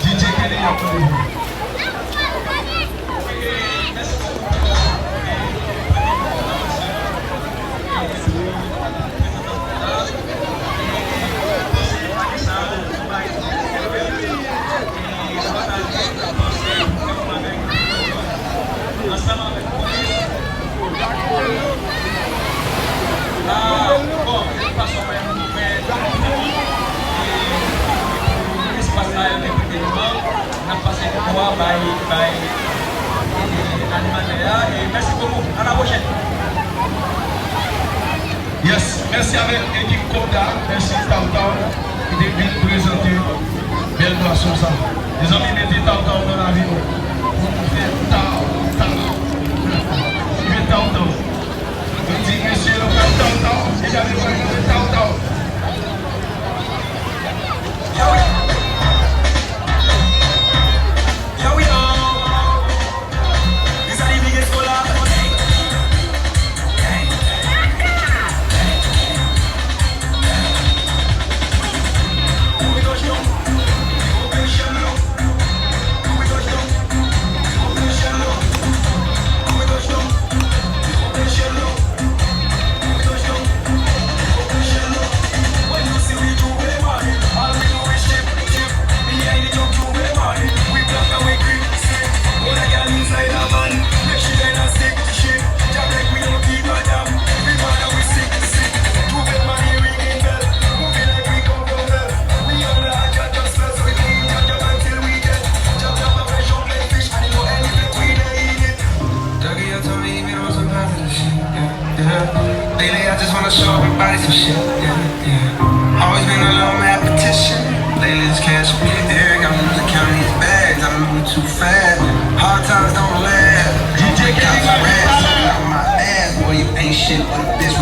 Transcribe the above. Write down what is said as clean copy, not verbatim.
DJ Kelly applaudissez. Merci beaucoup. À la prochaine. Yes, merci avec l'équipe Koda, merci Tautan, qui est bien présenté. Belle boisson ça. Les amis, mettez Tautan dans la vie. Pour faire Tautan. Il fait Tautan. Je dis, monsieur, le frère Tautan, et j'avais vraiment le Tautan. Lately, I just wanna show everybody some shit. Always been a low mathematician. Lately, this cash from the air. Got me losing count these bags. I'm moving too fast. Hard times don't last. DJ got some rats on my ass. Boy, you ain't shit but a bitch.